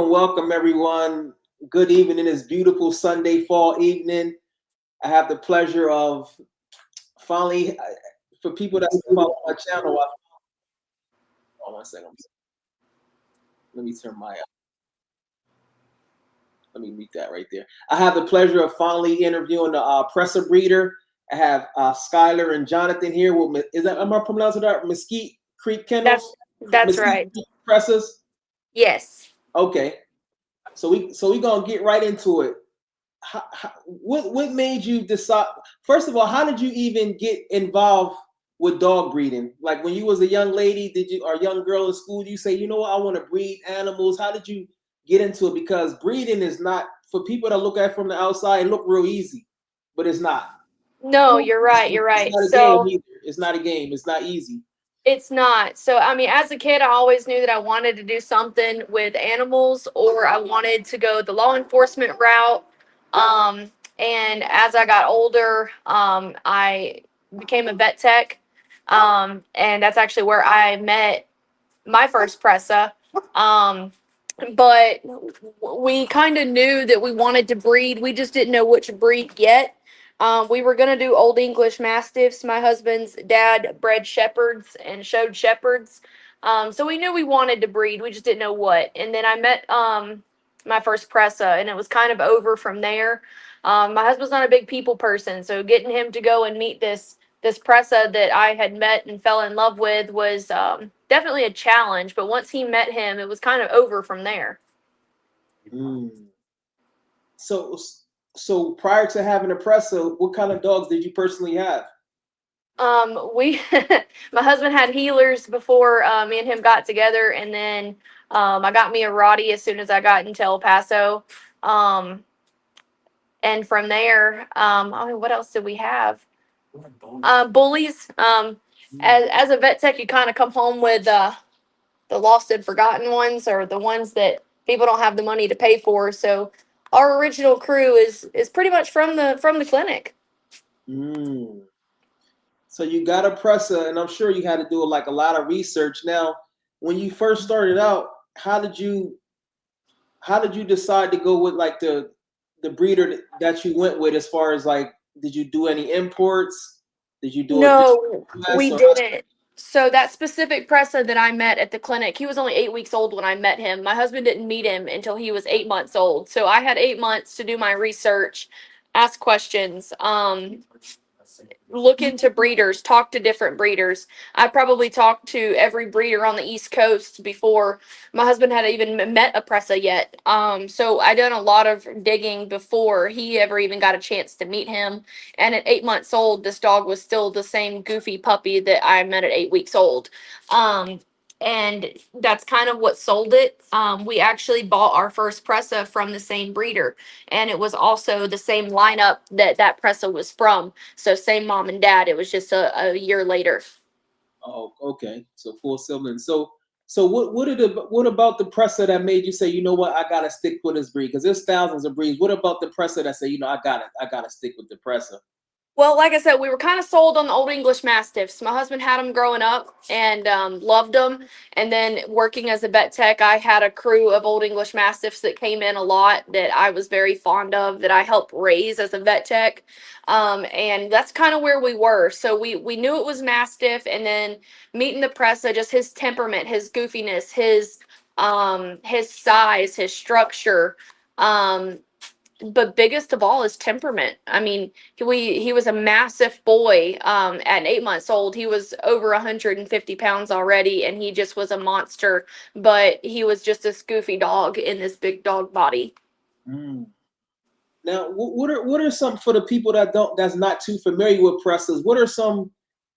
Welcome, everyone. Good evening. It's beautiful Sunday fall evening. I have the pleasure of finally, for people that follow my channel. Hold on a second. Let me turn my. Let me mute that right there. I have the pleasure of finally interviewing the presser breeder. I have Skylar and Jonathan here. Am I pronouncing that Mesquite Creek Kennels? That's right. Presas. Yes. Okay. So we gonna get right into it. What made you decide? First of all, how did you even get involved with dog breeding? Like when you was a young lady, or a young girl in school, you say, you know what, I want to breed animals. How did you get into it? Because breeding is not, for people that look at it from the outside, it look real easy, but it's not. No, you're right. You're right. It's not a game either. It's not a game. It's not easy. It's not. So, I mean, as a kid, I always knew that I wanted to do something with animals, or I wanted to go the law enforcement route. And as I got older, I became a vet tech. And that's actually where I met my first pressa. But we kind of knew that we wanted to breed. We just didn't know which breed yet. We were going to do Old English Mastiffs. My husband's dad bred Shepherds and showed Shepherds. So we knew we wanted to breed. We just didn't know what. And then I met my first pressa, and it was kind of over from there. My husband's not a big people person, so getting him to go and meet this pressa that I had met and fell in love with was definitely a challenge. But once he met him, it was kind of over from there. So prior to having a pressa, what kind of dogs did you personally have? My husband had healers before me and him got together, and then I got me a Rottie as soon as I got into El Paso. And from there, what else did we have? Bullies. As a vet tech, you kind of come home with the lost and forgotten ones, or the ones that people don't have the money to pay for. So our original crew is pretty much from the clinic. So you got a pressa, and I'm sure you had to do like a lot of research. Now, when you first started out, how did you decide to go with like the breeder that you went with? As far as like, did you do any imports? Did you do No, we didn't. So that specific pressa that I met at the clinic, he was only 8 weeks old when I met him. My husband didn't meet him until he was 8 months old. So I had 8 months to do my research, ask questions, look into breeders, talk to different breeders. I probably talked to every breeder on the East Coast before my husband had even met a pressa yet. So I done a lot of digging before he ever even got a chance to meet him. And at 8 months old, this dog was still the same goofy puppy that I met at 8 weeks old. And that's kind of what sold it. We actually bought our first pressa from the same breeder, and it was also the same lineup that pressa was from. So same mom and dad. It was just a year later. Oh, okay. So full siblings. So what about the pressa that made you say, you know what, I gotta stick with this breed? Because there's thousands of breeds. What about the pressa that say, you know, I gotta stick with the pressa? Well, like I said, we were kind of sold on the Old English Mastiffs. My husband had them growing up and loved them. And then working as a vet tech, I had a crew of Old English Mastiffs that came in a lot that I was very fond of, that I helped raise as a vet tech. And that's kind of where we were. So we knew it was Mastiff, and then meeting the pressa, just his temperament, his goofiness, his size, his structure. But biggest of all is temperament. I mean, he was a massive boy. At 8 months old, he was over 150 pounds already, and he just was a monster. But he was just a goofy dog in this big dog body. Now, what are some, for the people that's not too familiar with pressas? What are some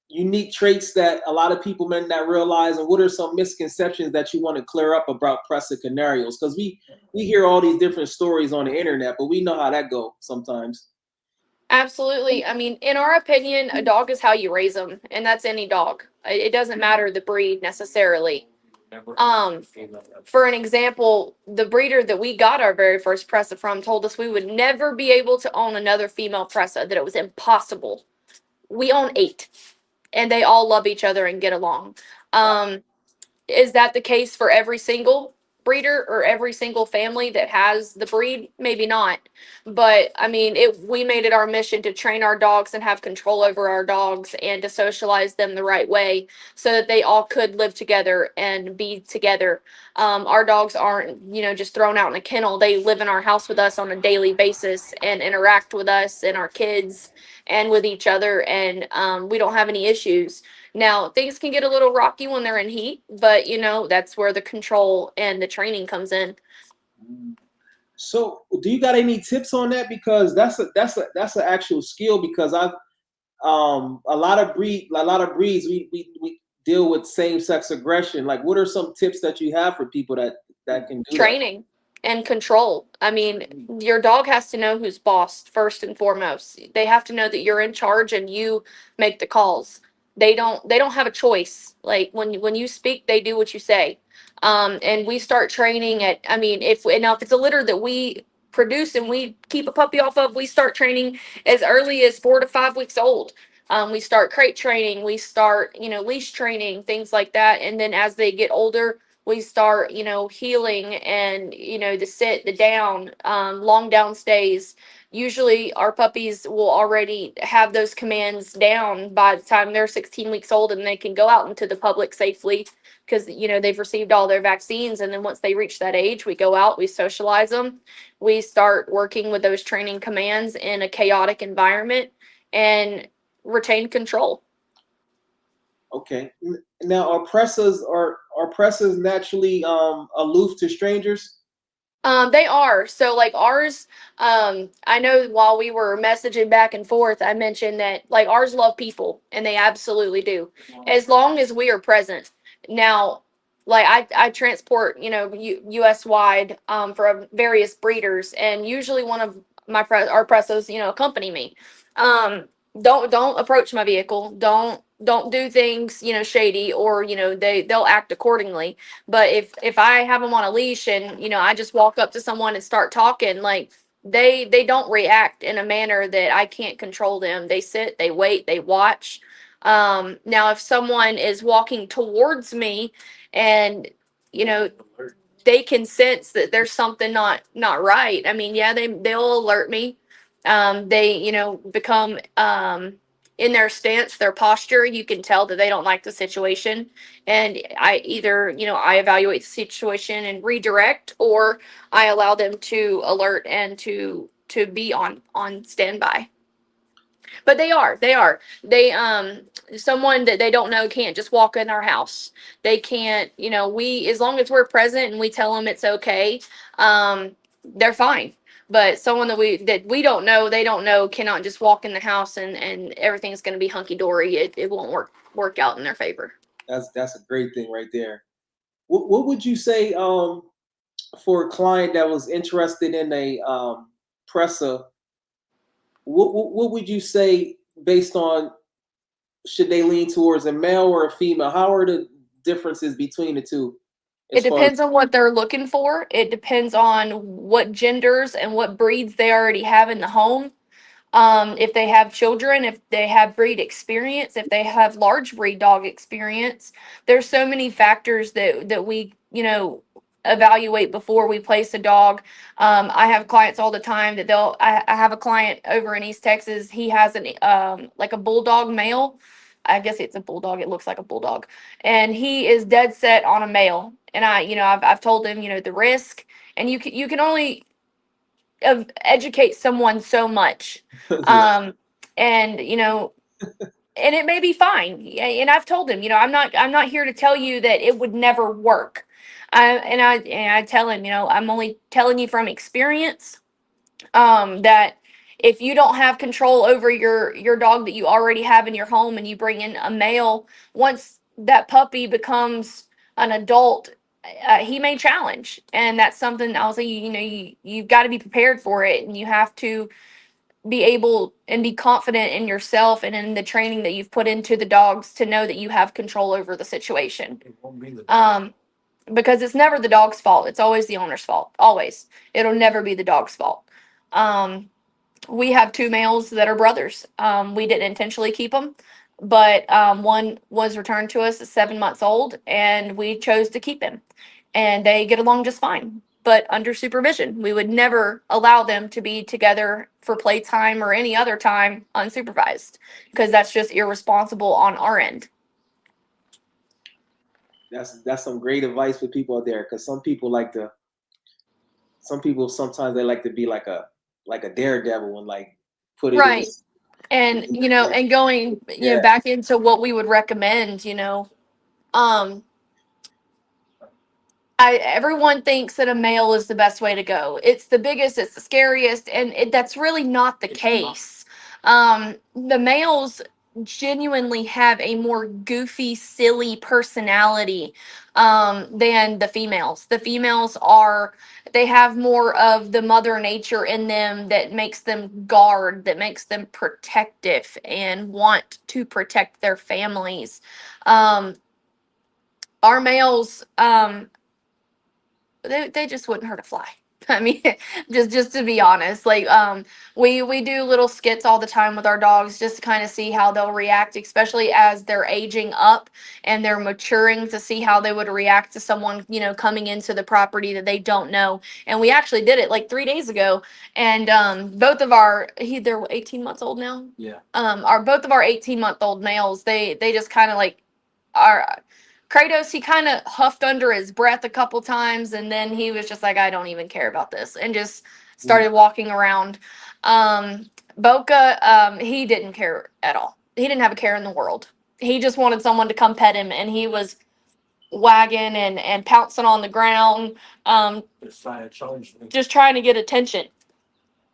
unique traits that a lot of people may not realize, and what are some misconceptions that you want to clear up about pressa canarios? Because we hear all these different stories on the internet, but we know how that goes sometimes. Absolutely. I mean, in our opinion, a dog is how you raise them, and that's any dog. It doesn't matter the breed necessarily. For an example, the breeder that we got our very first pressa from told us we would never be able to own another female pressa, that it was impossible. We own 8, and they all love each other and get along. Is that the case for every single? breeder or every single family that has the breed, maybe not. But I mean, we made it our mission to train our dogs and have control over our dogs and to socialize them the right way so that they all could live together and be together. Our dogs aren't, just thrown out in a kennel. They live in our house with us on a daily basis and interact with us and our kids and with each other. And we don't have any issues. Now, things can get a little rocky when they're in heat, but that's where the control and the training comes in. So, do you got any tips on that? Because that's an actual skill. Because I've a lot of breeds we deal with same sex aggression. Like, what are some tips that you have for people that can do that? Training and control. I mean, your dog has to know who's boss first and foremost. They have to know that you're in charge and you make the calls. They don't have a choice. Like when you speak, they do what you say. And we start training at, I mean, if it's a litter that we produce and we keep a puppy off of, we start training as early as 4 to 5 weeks old. We start crate training, we start, leash training, things like that. And then as they get older, we start, healing and, the sit, the down, long down stays. Usually our puppies will already have those commands down by the time they're 16 weeks old and they can go out into the public safely because, they've received all their vaccines. And then once they reach that age, we go out, we socialize them. We start working with those training commands in a chaotic environment and retain control. Okay. Now, are Presas naturally aloof to strangers? They are. So like ours, I know while we were messaging back and forth, I mentioned that like ours love people and they absolutely do. As long as we are present. Now, like I transport, US wide for various breeders and usually one of our pressos, accompany me. Don't approach my vehicle. Don't do things, shady or, they'll act accordingly. But if I have them on a leash and, I just walk up to someone and start talking, like they don't react in a manner that I can't control them. They sit, they wait, they watch. Now if someone is walking towards me and, they can sense that there's something not right. I mean, yeah, they'll alert me. They, become in their stance, their posture, you can tell that they don't like the situation. And I either, I evaluate the situation and redirect, or I allow them to alert and to be on standby. But they someone that they don't know can't just walk in our house. They can't, we, as long as we're present and we tell them it's okay, they're fine. But someone that we don't know, they don't know, cannot just walk in the house and everything's going to be hunky dory. It won't work out in their favor. That's a great thing right there. What would you say for a client that was interested in a Presa? What would you say based on, should they lean towards a male or a female? How are the differences between the two? It depends on what they're looking for. It depends on what genders and what breeds they already have in the home. If they have children, if they have breed experience, if they have large breed dog experience, there's so many factors that we, evaluate before we place a dog. I have clients all the time that I have a client over in East Texas. He has like a bulldog male. I guess it's a bulldog. It looks like a bulldog. And he is dead set on a male. And I've told him, the risk, and you can only educate someone so much. Yeah. And and it may be fine. And I've told him, I'm not here to tell you that it would never work. I tell him, I'm only telling you from experience, that if you don't have control over your dog that you already have in your home and you bring in a male, once that puppy becomes an adult, he may challenge. And that's something I'll say, you've got to be prepared for it, and you have to be able and be confident in yourself and in the training that you've put into the dogs to know that you have control over the situation. Because it's never the dog's fault. It's always the owner's fault. Always. It'll never be the dog's fault. We have 2 males that are brothers. We didn't intentionally keep them, but one was returned to us at 7 months old, and we chose to keep him. and they get along just fine, but under supervision. We would never allow them to be together for playtime or any other time unsupervised, because that's just irresponsible on our end. That's some great advice for people out there, because some people sometimes they like to be like a daredevil and like put it in. Right. And, and going, Yeah. back into what we would recommend, um, everyone thinks that a male is the best way to go. It's the biggest, it's the scariest, and that's really not the case. The males genuinely have a more goofy, silly personality than the females. The females they have more of the mother nature in them that makes them guard, that makes them protective and want to protect their families. Our males, they just wouldn't hurt a fly. I mean, just to be honest, like we do little skits all the time with our dogs just to kind of see how they'll react, especially as they're aging up and they're maturing, to see how they would react to someone, coming into the property that they don't know. And we actually did it like 3 days ago, and both of they're 18 months old now. Yeah. Both of our 18-month-old males, they just kind of like are. Kratos, he kind of huffed under his breath a couple times, and then he was just like, I don't even care about this, and just started walking around. Boca, he didn't care at all. He didn't have a care in the world. He just wanted someone to come pet him, and he was wagging and pouncing on the ground, just trying to get attention.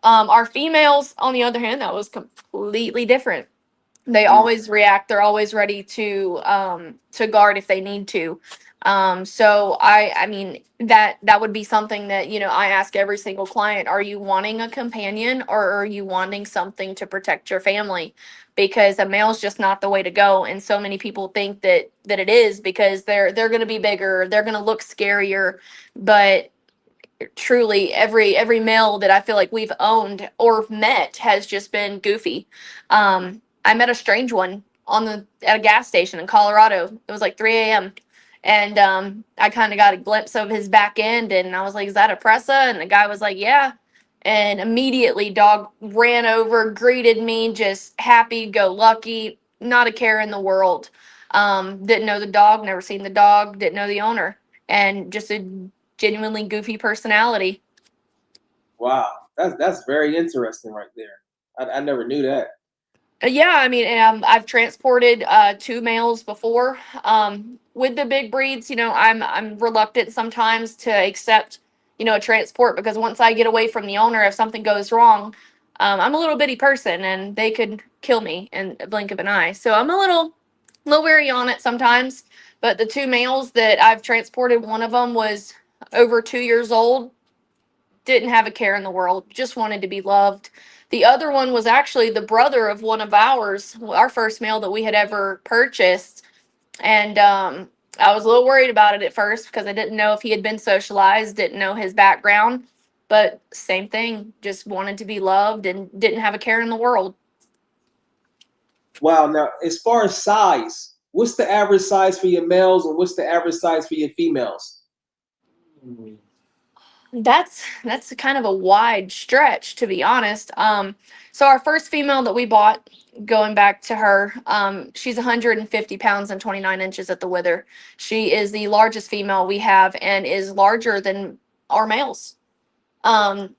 Our females, on the other hand, that was completely different. They always react. They're always ready to guard if they need to. So I mean that would be something that, I ask every single client: are you wanting a companion, or are you wanting something to protect your family? Because a male's just not the way to go, and so many people think that it is, because they're going to be bigger, they're going to look scarier, but truly every male that I feel like we've owned or met has just been goofy. I met a strange one at a gas station in Colorado. It was like 3 a.m. and I kind of got a glimpse of his back end, and I was like, "Is that a Presa?" And the guy was like, "Yeah." And immediately, dog ran over, greeted me, just happy go lucky, not a care in the world. Didn't know the dog, never seen the dog, didn't know the owner, and just a genuinely goofy personality. Wow, that's very interesting right there. I never knew that. Yeah, I mean, I've transported 2 males before. With the big breeds, I'm reluctant sometimes to accept, a transport, because once I get away from the owner, if something goes wrong, I'm a little bitty person and they could kill me in a blink of an eye. So I'm a little wary on it sometimes. But the 2 males that I've transported, one of them was over 2 years old, didn't have a care in the world, just wanted to be loved. The other one was actually the brother of one of our first male that we had ever purchased. And I was a little worried about it at first, because I didn't know if he had been socialized, didn't know his background. But same thing, just wanted to be loved and didn't have a care in the world. Wow. Now, as far as size, what's the average size for your males and what's the average size for your females? That's kind of a wide stretch, to be honest. So our first female that we bought, going back to her, she's 150 pounds and 29 inches at the wither. She is the largest female we have and is larger than our males. Our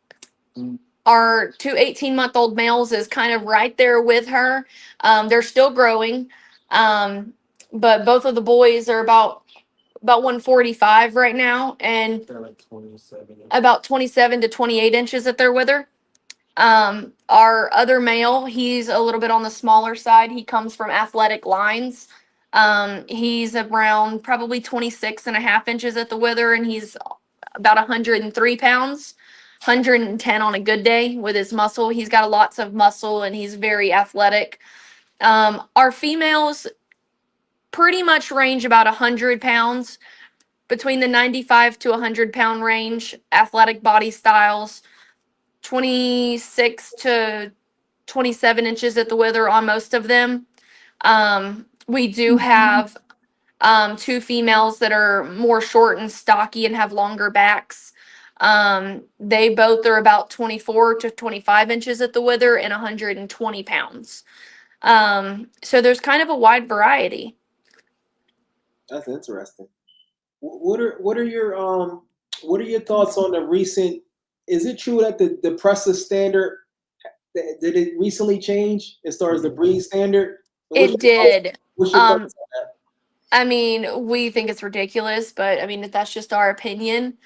2 18-month-old males is kind of right there with her. They're still growing, but both of the boys are about 145 right now, and they're like 27. About 27 to 28 inches at their wither. Our other male, he's a little bit on the smaller side. He comes from Athletic Lines. He's around probably 26 and a half inches at the wither, and he's about 103 pounds, 110 on a good day with his muscle. He's got lots of muscle and he's very athletic. Our females pretty much range about 100 pounds, between the 95 to 100-pound range, athletic body styles, 26 to 27 inches at the wither on most of them. We do have two females that are more short and stocky and have longer backs. They both are about 24 to 25 inches at the wither and 120 pounds. So there's kind of a wide variety. That's interesting. What are your thoughts on the recent? Is it true that the Presas standard did it recently change as far as the breed standard? It did. What's your thoughts on that? I mean, we think it's ridiculous, but I mean, that's just our opinion.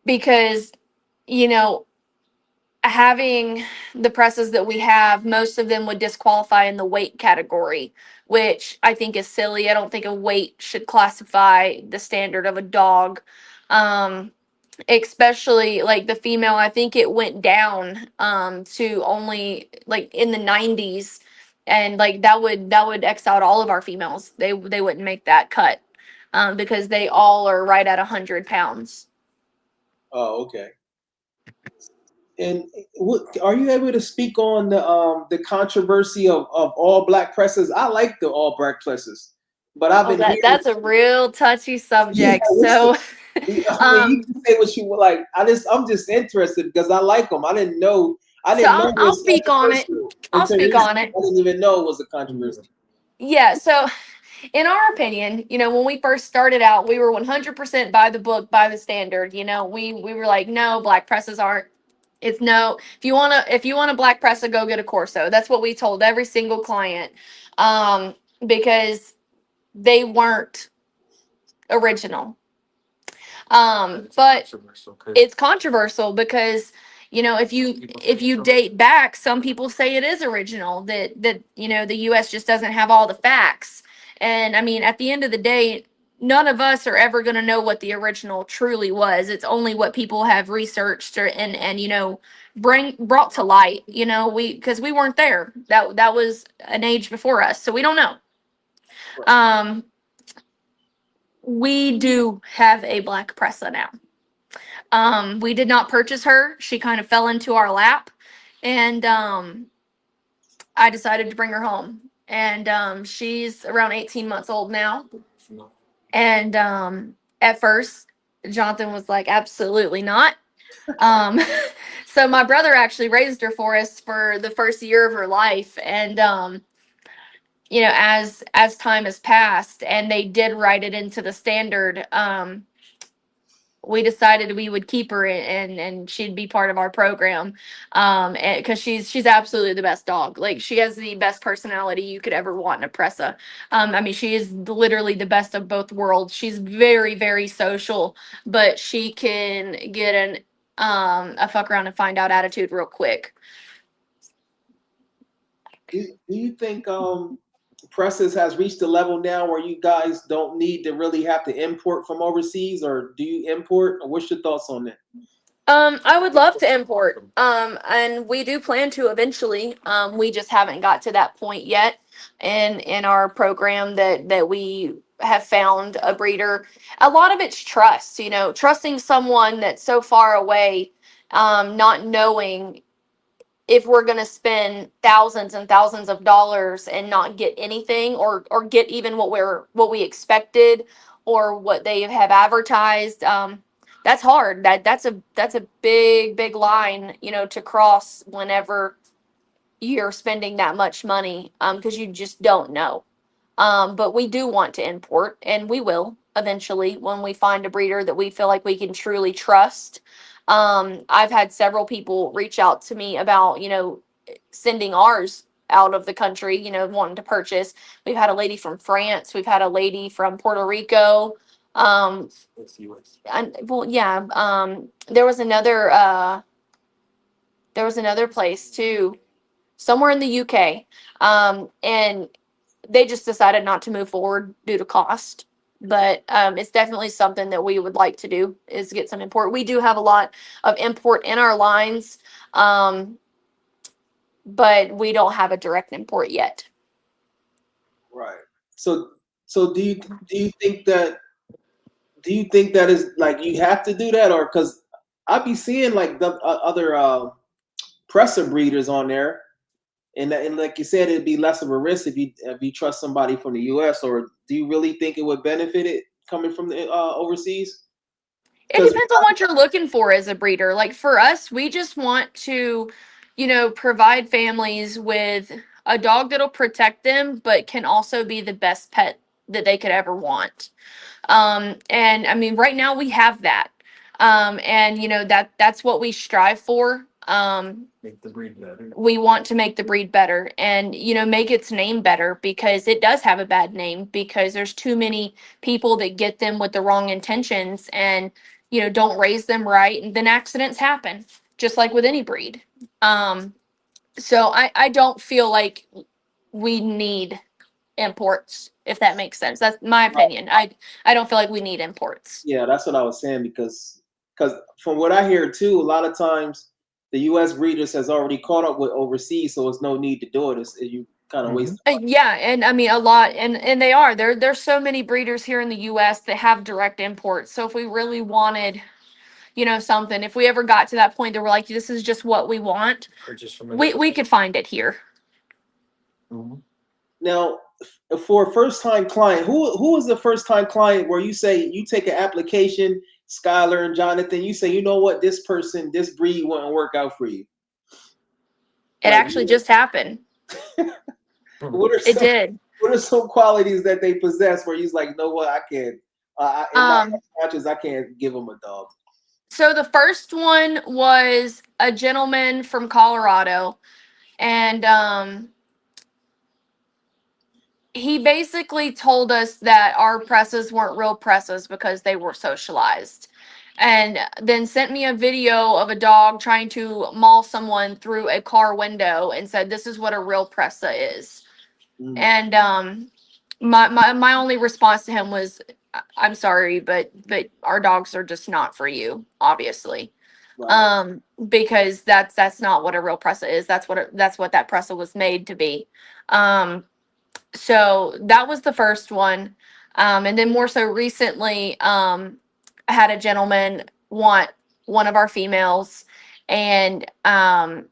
Because, you know, having the presses that we have, most of them would disqualify in the weight category, which I think is silly. I don't think a weight should classify the standard of a dog. Especially like the female, I think it went down to only like in the 90s, and like that would X out all of our females. They wouldn't make that cut because they all are right at 100 pounds. Oh, okay. And what are you able to speak on the controversy of all black presses? I like the all black presses, but I've been hearing That's a real touchy subject. Yeah, So I mean, you can say what you would like. I'm just interested because I like them. I didn't know. I so didn't know it I'll was speak on it. controversial I'll until speak on recently. it. I didn't even know it was a controversy. Yeah, so in our opinion, you know, when we first started out, we were 100% by the book, by the standard. You know, we were like, no, black presses aren't. It's no. If you want a black pressa, go get a Corso. That's what we told every single client, because they weren't original. But it's controversial because, you know, if you date back, some people say it is original, that you know, the US just doesn't have all the facts. And I mean, at the end of the day, none of us are ever going to know what the original truly was. It's only what people have researched and you know, brought to light. You know, because we weren't there. That was an age before us, so we don't know. We do have a black pressa now. We did not purchase her. She kind of fell into our lap, and I decided to bring her home. And she's around 18 months old now. And at first, Jonathan was like, absolutely not. Um, so my brother actually raised her for us for the first year of her life. And you know, as time has passed, and they did write it into the standard, we decided we would keep her and she'd be part of our program, because she's absolutely the best dog. Like, she has the best personality you could ever want in a pressa. I mean, she is literally the best of both worlds. She's very, very social, but she can get a fuck around and find out attitude real quick. Do you think Presses has reached a level now where you guys don't need to really have to import from overseas, or do you import? Or what's your thoughts on that? I would love to import. And we do plan to eventually. We just haven't got to that point yet in our program that we have found a breeder. A lot of it's trust, you know, trusting someone that's so far away, not knowing if we're going to spend thousands and thousands of dollars and not get anything, or get even what we expected or what they have advertised. That's hard. That's a big line, you know, to cross whenever you're spending that much money, because you just don't know. But we do want to import, and we will eventually when we find a breeder that we feel like we can truly trust. I've had several people reach out to me about, you know, sending ours out of the country, you know, wanting to purchase. We've had a lady from France. We've had a lady from Puerto Rico. Well, yeah. There was another place too, somewhere in the UK. And they just decided not to move forward due to cost. But it's definitely something that we would like to do, is get some import. We do have a lot of import in our lines, but we don't have a direct import yet. Right. So do you think that is like you have to do that, or because I be seeing like the other presser breeders on there, and like you said, it'd be less of a risk if you trust somebody from the U.S. Or do you really think it would benefit it coming from the overseas? It Because depends on what you're looking for as a breeder. Like for us, we just want to, provide families with a dog that'll protect them, but can also be the best pet that they could ever want. And I mean, right now we have that. And that's what we strive for. Make the breed better. We want to make the breed better and, make its name better because it does have a bad name because there's too many people that get them with the wrong intentions and, don't raise them right. And then accidents happen just like with any breed. So I don't feel like we need imports, if that makes sense. That's my opinion. I don't feel like we need imports. yeah, that's what I was saying because from what I hear too, a lot of times the U.S. breeders has already caught up with overseas, so there's no need to do it. You kind of waste. Yeah, and I mean a lot, and they are there's so many breeders here in the U.S. that have direct imports. So if we really wanted, something, if we ever got to that point that we're like, this is just what we want, we could find it here. Mhm. Now, for a first time client, who is the first time client where you say you take an application, Skylar and Jonathan, you say, you know what, this breed wouldn't work out for you. It actually just happened. It did. What are some qualities that they possess where you're like, you know what, I can't, in my matches, I can't give them a dog. So the first one was a gentleman from Colorado, and he basically told us that our presses weren't real presses because they were socialized. And then sent me a video of a dog trying to maul someone through a car window and said, this is what a real pressa is. And my only response to him was, I'm sorry, but our dogs are just not for you, obviously. Right. Because that's not what a real pressa is. That's what that pressa was made to be. So that was the first one. And then more so recently, I had a gentleman want one of our females, and the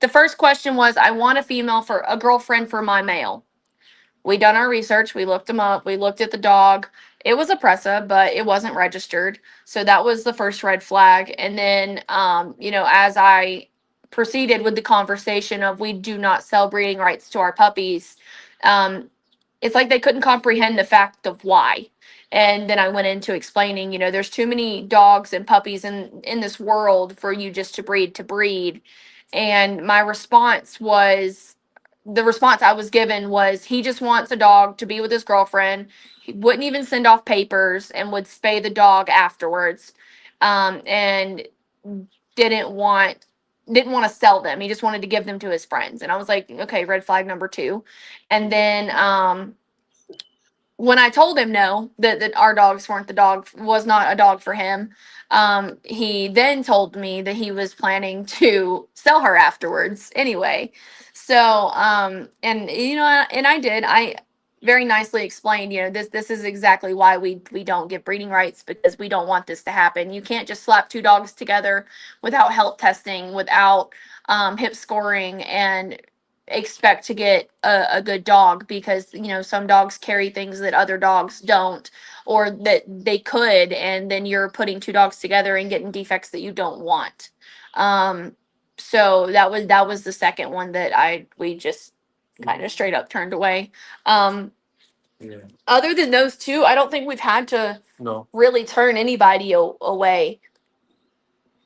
first question was, I want a female for a girlfriend for my male. We done our research. We looked him up. We looked at the dog. It was a pressa, but it wasn't registered. So that was the first red flag. And then, as I proceeded with the conversation of we do not sell breeding rights to our puppies, it's like they couldn't comprehend the fact of why. And then I went into explaining, there's too many dogs and puppies in this world for you just to breed. And my response was, the response I was given was, he just wants a dog to be with his girlfriend. He wouldn't even send off papers and would spay the dog afterwards. And didn't want to sell them. He just wanted to give them to his friends. And I was like, okay, red flag number 2. And then when I told him no, that our dogs was not a dog for him, he then told me that he was planning to sell her afterwards anyway. So, and I very nicely explained, this is exactly why we don't get breeding rights, because we don't want this to happen. You can't just slap 2 dogs together without health testing, without hip scoring, and expect to get a good dog, because some dogs carry things that other dogs don't, or that they could, and then you're putting 2 dogs together and getting defects that you don't want. So that was the second one that we just kind of straight up turned away. Yeah. Other than those 2, I don't think we've had to No. really turn anybody away.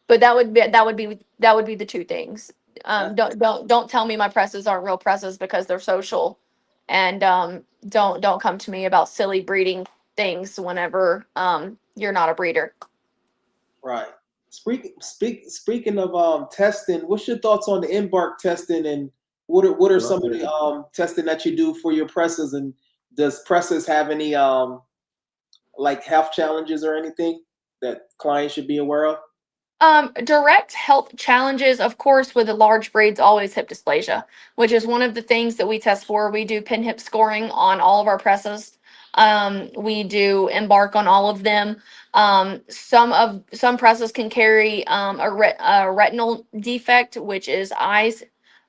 But that would be the 2 things. Don't tell me my presses aren't real presses because they're social, and don't come to me about silly breeding things whenever you're not a breeder. Right. Speaking of testing, what's your thoughts on the embark testing, and what are some of the testing that you do for your presses, and does presses have any like health challenges or anything that clients should be aware of? Direct health challenges, of course, with the large breeds, always hip dysplasia, which is one of the things that we test for. We do pin hip scoring on all of our presses. We do embark on all of them. Some presses can carry a retinal defect, which is eyes.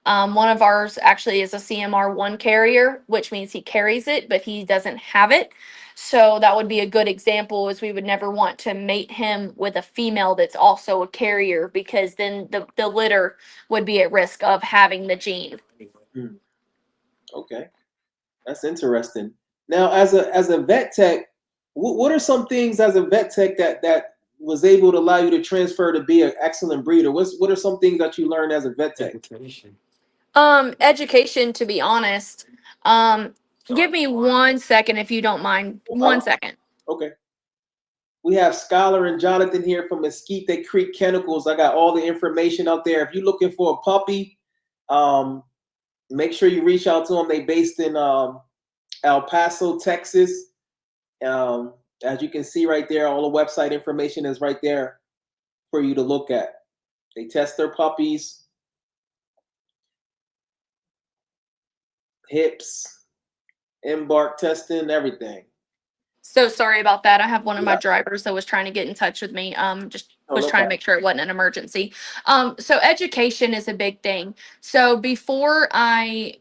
One of ours actually is a CMR1 carrier, which means he carries it, but he doesn't have it. So that would be a good example, is we would never want to mate him with a female that's also a carrier, because then the litter would be at risk of having the gene. Okay, that's interesting. Now, as a vet tech, what are some things as a vet tech that was able to allow you to transfer to be an excellent breeder? What are some things that you learned as a vet tech? Education, to be honest. Give me 1 second if you don't mind. 1 second. Okay. We have Skylar and Jonathan here from Mesquite Creek Chemicals. I got all the information out there. If you're looking for a puppy, make sure you reach out to them. They based in El Paso, Texas. As you can see right there, all the website information is right there for you to look at. They test their puppies, hips, embark testing, everything. So sorry about that. I have one of my drivers that was trying to get in touch with me. Just was trying to make sure it wasn't an emergency. So education is a big thing. So before I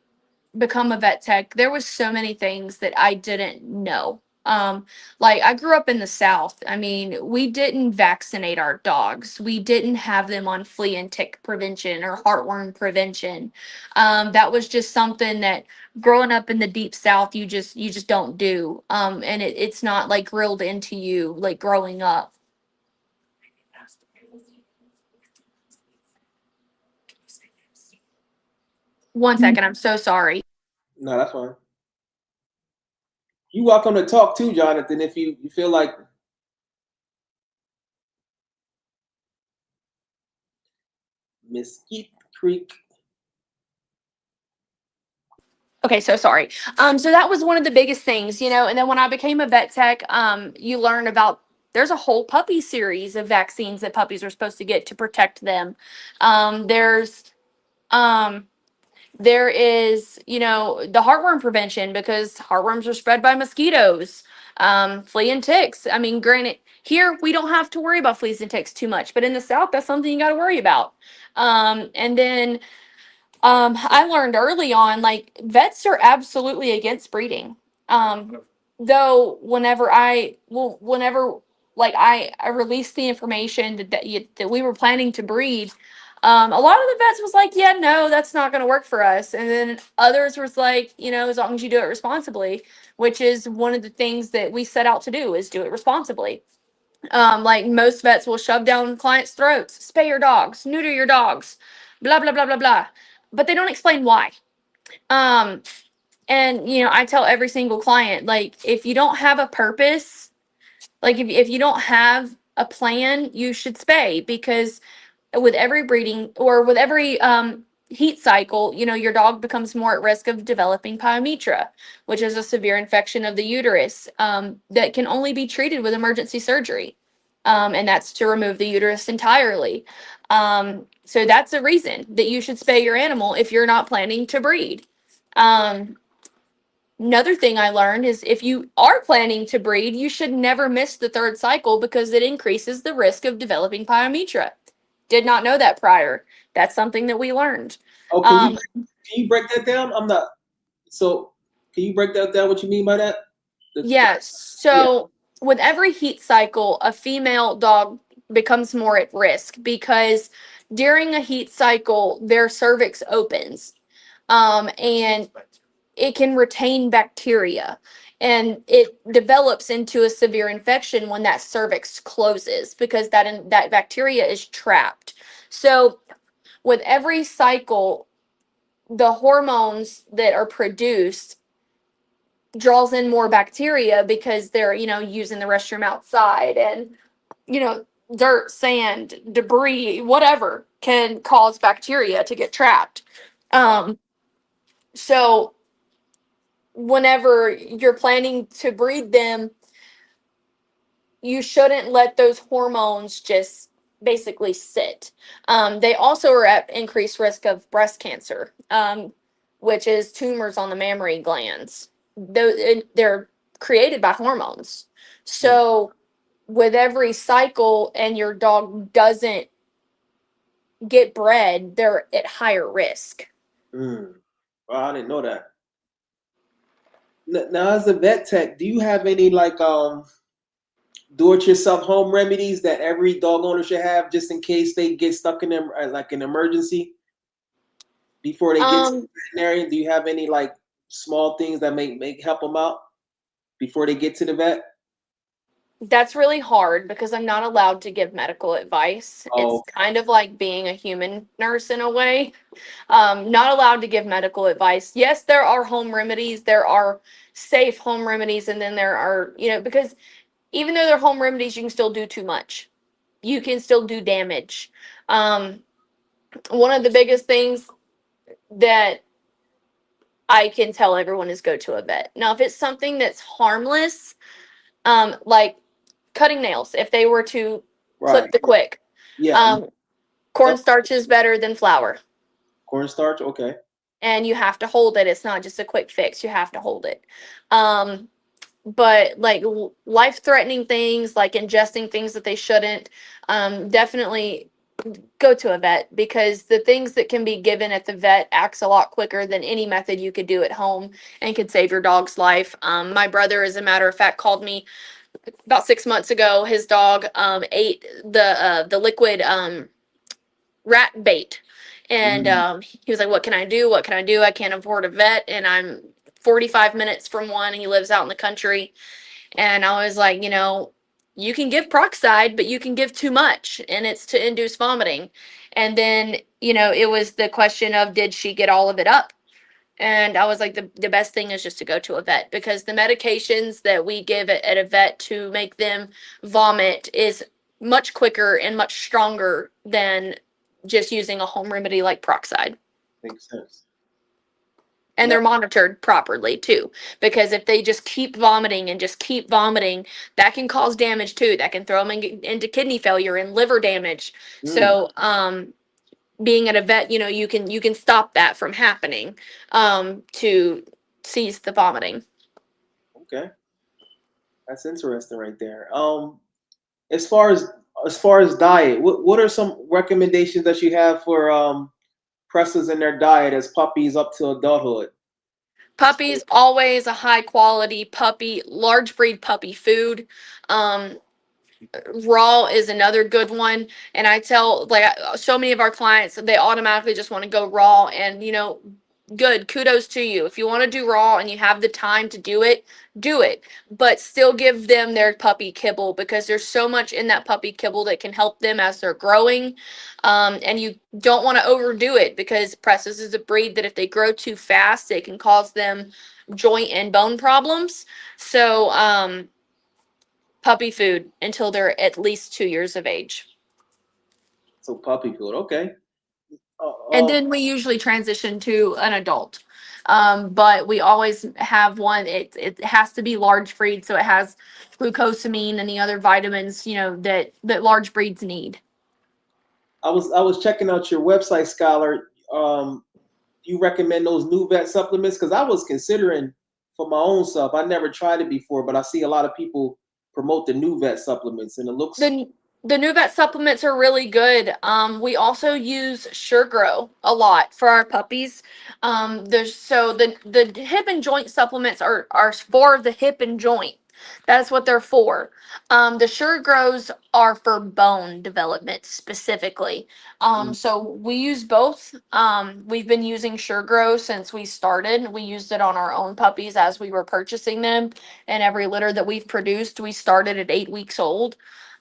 become a vet tech, there was so many things that I didn't know. Like I grew up in the South. I mean, we didn't vaccinate our dogs. We didn't have them on flea and tick prevention or heartworm prevention. That was just something that growing up in the deep South, you just don't do. And it's not like drilled into you like growing up. One second, I'm so sorry. No, that's fine. You're welcome to talk too, Jonathan, if you feel like. Mesquite Creek. Okay, so sorry. So that was one of the biggest things, and then when I became a vet tech, you learn about there's a whole puppy series of vaccines that puppies are supposed to get to protect them. There is, the heartworm prevention, because heartworms are spread by mosquitoes, flea and ticks. I mean, granted, here we don't have to worry about fleas and ticks too much, but in the South, that's something you got to worry about. And then I learned early on, like, vets are absolutely against breeding. Though whenever like I released the information that we were planning to breed, a lot of the vets was like, yeah, no, that's not going to work for us. And then others was like, as long as you do it responsibly, which is one of the things that we set out to do, is do it responsibly. Like most vets will shove down clients' throats, spay your dogs, neuter your dogs, blah, blah, blah, blah, blah. But they don't explain why. And, I tell every single client, like, if you don't have a purpose, like if you don't have a plan, you should spay, because with every breeding or with every heat cycle, your dog becomes more at risk of developing pyometra, which is a severe infection of the uterus that can only be treated with emergency surgery. And that's to remove the uterus entirely. So that's a reason that you should spay your animal if you're not planning to breed. Another thing I learned is if you are planning to breed, you should never miss the third cycle, because it increases the risk of developing pyometra. Did not know that prior. That's something that we learned. Oh, can you break that down? I'm not. So can you break that down? What you mean by that? Yes. So with every heat cycle, a female dog becomes more at risk, because during a heat cycle, their cervix opens, and it can retain bacteria, and it develops into a severe infection when that cervix closes, because that bacteria is trapped. So with every cycle, the hormones that are produced draws in more bacteria, because they're, using the restroom outside, and, dirt, sand, debris, whatever can cause bacteria to get trapped. So whenever you're planning to breed them, you shouldn't let those hormones just basically sit. They also are at increased risk of breast cancer, which is tumors on the mammary glands. They're created by hormones. So with every cycle and your dog doesn't get bred, they're at higher risk. Well, I didn't know that. Now, as a vet tech, do you have any like do-it-yourself home remedies that every dog owner should have just in case they get stuck in them like an emergency before they get to the veterinarian? Do you have any like small things that make help them out before they get to the vet? That's really hard because I'm not allowed to give medical advice. Oh, It's kind of like being a human nurse in a way. Not allowed to give medical advice. Yes, there are home remedies. There are safe home remedies. And then there are, because even though they're home remedies, you can still do too much. You can still do damage. One of the biggest things that I can tell everyone is go to a vet. Now, if it's something that's harmless, like cutting nails, if they were to right. clip the quick, Yeah. cornstarch is better than flour. Cornstarch, okay. And you have to hold it. It's not just a quick fix. You have to hold it. But like life-threatening things, like ingesting things that they shouldn't, definitely go to a vet, because the things that can be given at the vet acts a lot quicker than any method you could do at home and could save your dog's life. My brother, as a matter of fact, called me about 6 months ago. His dog ate the liquid rat bait, and he was like, "What can I do? What can I do? I can't afford a vet, and I'm 45 minutes from one. He lives out in the country." And I was like, you can give Proxide, but you can give too much, and it's to induce vomiting. And then, it was the question of, did she get all of it up? And I was like, the best thing is just to go to a vet, because the medications that we give at a vet to make them vomit is much quicker and much stronger than just using a home remedy like Proxide. Makes sense. And they're monitored properly too, because if they just keep vomiting and just keep vomiting, that can cause damage too. That can throw them into kidney failure and liver damage. So, being at a vet, you can stop that from happening, to cease the vomiting. Okay, that's interesting right there. As far as diet, what are some recommendations that you have for Presas in their diet as puppies up to adulthood? Puppies, always a high quality puppy, large breed puppy food. Raw is another good one. And I tell, so many of our clients, they automatically just want to go raw. And, good, kudos to you. If you want to do raw and you have the time to do it, but still give them their puppy kibble, because there's so much in that puppy kibble that can help them as they're growing. And you don't want to overdo it, because Presas is a breed that if they grow too fast, it can cause them joint and bone problems. So, puppy food until they're at least 2 years of age. So puppy food, okay. And then we usually transition to an adult. But we always have one. It has to be large breed, so it has glucosamine and the other vitamins, that large breeds need. I was checking out your website, Skylar. You recommend those new vet supplements? Because I was considering for my own self. I never tried it before, but I see a lot of people promote the new vet supplements, and it looks. The new vet supplements are really good. We also use SureGrow a lot for our puppies. The hip and joint supplements are for the hip and joint. That's what they're for. The SureGrows are for bone development specifically. So we use both. We've been using SureGrow since we started. We used it on our own puppies as we were purchasing them. And every litter that we've produced, we started at 8 weeks old.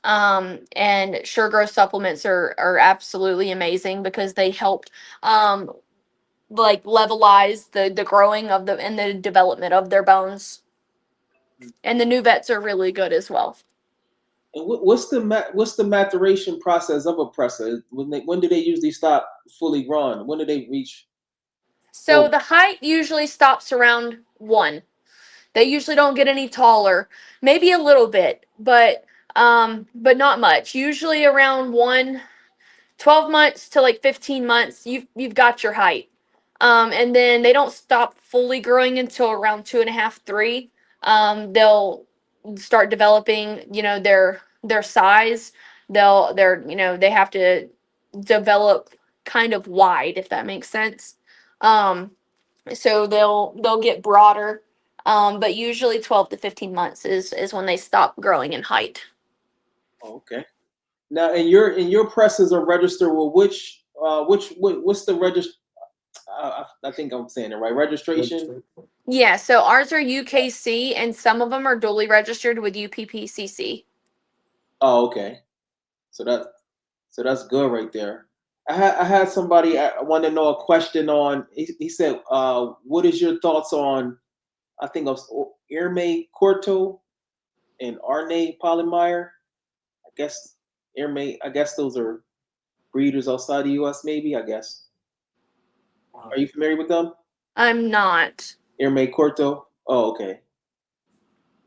And SureGrow supplements are absolutely amazing, because they help levelize the growing of and the development of their bones. And the new vets are really good as well. And what's the maturation process of a Presa? When do they usually stop fully grown? When do they reach? So the height usually stops around 1. They usually don't get any taller, maybe a little bit, but not much. Usually around 1, 12 months to 15 months, you've got your height. And then they don't stop fully growing until around 2.5, 3. they'll start developing, their size. They have to develop kind of wide, if that makes sense. So they'll get broader. But usually 12 to 15 months is when they stop growing in height. Okay. Now, in your presses are registered with what's the register? I think I'm saying it right. Registration. Yeah, so ours are UKC, and some of them are dually registered with UPPCC. Oh, okay. So that's good right there. I had somebody I wanted to know a question on. He said, "What is your thoughts on?" I think of Irme Corto and Arne Polymeyer. I guess Irme. I guess those are breeders outside the U.S. Maybe. I guess. Are you familiar with them? I'm not. Irme Corto. Oh, okay.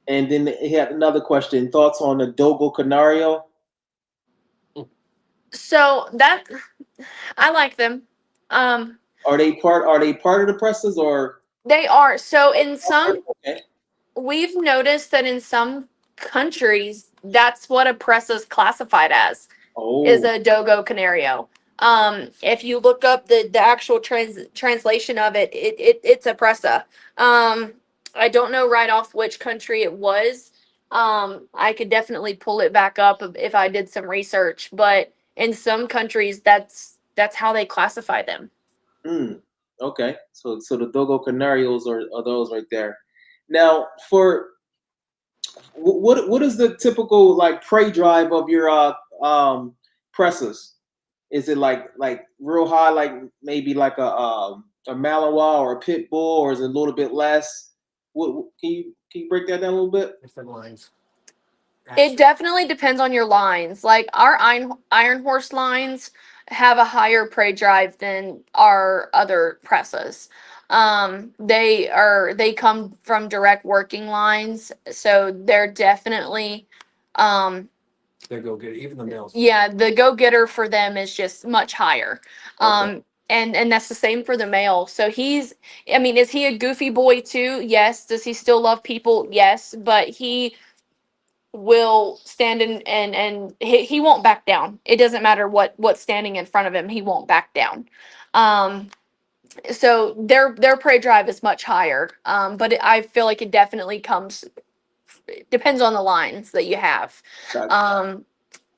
And then he had another question. Thoughts on the Dogo Canario? So that I like them. Are they part of the presses or? They are. So in some, Okay. we've noticed that in some countries, that's what a press is classified as, is Oh, a Dogo Canario. If you look up the actual translation of it, it's a pressa. I don't know right off which country it was. I could definitely pull it back up if I did some research, but in some countries, that's how they classify them. okay. So the Dogo Canarios are those right there. Now, for what is the typical like prey drive of your presses? Is it like real high, like maybe like a Malinois or a pit bull, or is it a little bit less? What can you break that down a little bit? Different lines. It definitely depends on your lines. Like our iron horse lines have a higher prey drive than our other presses. They come from direct working lines, so they're definitely They go get it. Even the males. yeah, the go getter for them is just much higher. Okay. And that's the same for the male. So is he a goofy boy too? Yes. Does he still love people? Yes, but he will stand and he won't back down. It doesn't matter what's standing in front of him, he won't back down. So their prey drive is much higher. I feel like it definitely depends on the lines that you have. Gotcha.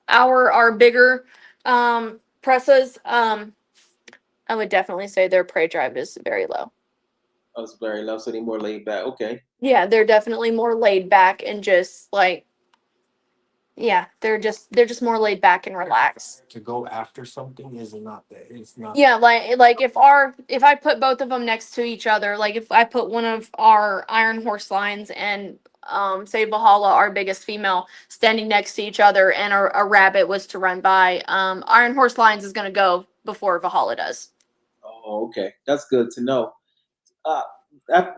Our bigger presses, I would definitely say their prey drive is very low. I was very low, so they more laid back. Okay. Yeah, they're definitely more laid back and just like, yeah, they're just more laid back and relaxed. To go after something is not that. It's not. Yeah, like if I put both of them next to each other, like if I put one of our iron horse lines and say Valhalla, our biggest female, standing next to each other, and a rabbit was to run by, iron horse lines is gonna go before Valhalla does. Oh, okay. That's good to know. Uh,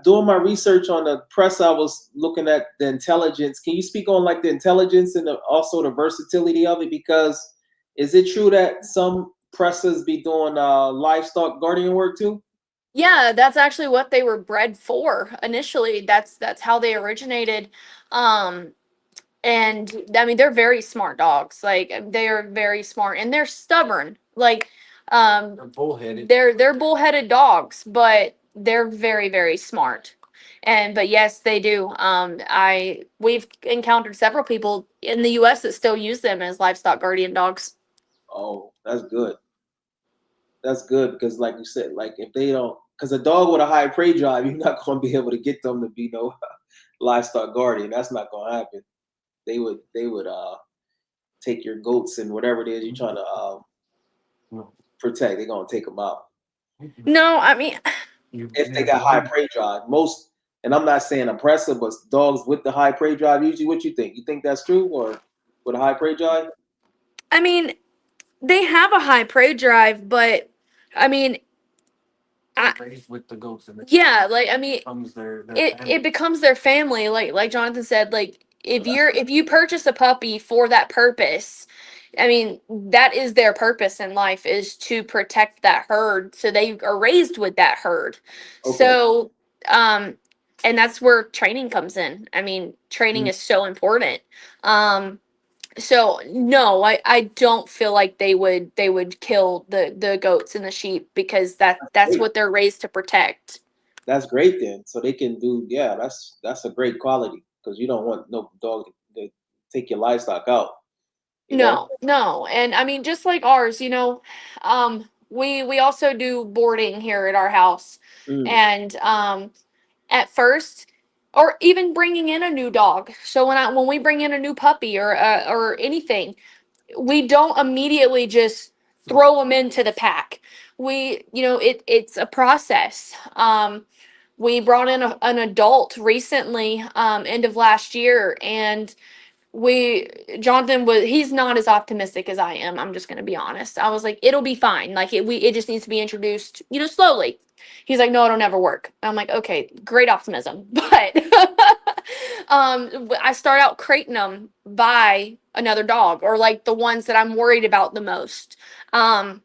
Doing my research on the press, I was looking at the intelligence. Can you speak on like the intelligence and also the versatility of it? Because is it true that some presses be doing livestock guardian work too? Yeah, that's actually what they were bred for initially. That's how they originated. Um, and they're very smart dogs. Like they are very smart and they're stubborn. Like They're bullheaded. they're bullheaded dogs, but they're very, very smart. But yes, they do. We've encountered several people in the US that still use them as livestock guardian dogs. Oh, that's good. That's good because, like you said, like if they don't, because a dog with a high prey drive, you're not going to be able to get them to be no livestock guardian. That's not going to happen. They would take your goats and whatever it is you're trying to No. protect. They're going to take them out No, I mean, if they got high prey drive. Most, and I'm not saying oppressive, but dogs with the high prey drive. Usually, what you think? You think that's true, or with a high prey drive? I mean, they have a high prey drive, but I mean, Raised with the goats and yeah, like becomes their it becomes their family. Like Jonathan said, like if you purchase a puppy for that purpose, I mean, that is their purpose in life, is to protect that herd. So they are raised with that herd. Okay. So that's where training comes in. I mean, training is so important. So no, I don't feel like they would kill the goats and the sheep because that's Great. what they're raised to protect. That's great then. So they can do, yeah, that's a great quality because you don't want no dog to take your livestock out, you know? No, no. And I mean, just like ours, we also do boarding here at our house. Mm, And at first, or even bringing in a new dog. So when we bring in a new puppy or anything, we don't immediately just throw them into the pack. It's a process. We brought in an adult recently, end of last year, and we Jonathan he's not as optimistic as I am. I'm just gonna be honest. I was like, it'll be fine. Like it just needs to be introduced, slowly. He's like, no, it'll never work. I'm like, okay, great optimism. But I start out crating them by another dog or like the ones that I'm worried about the most. And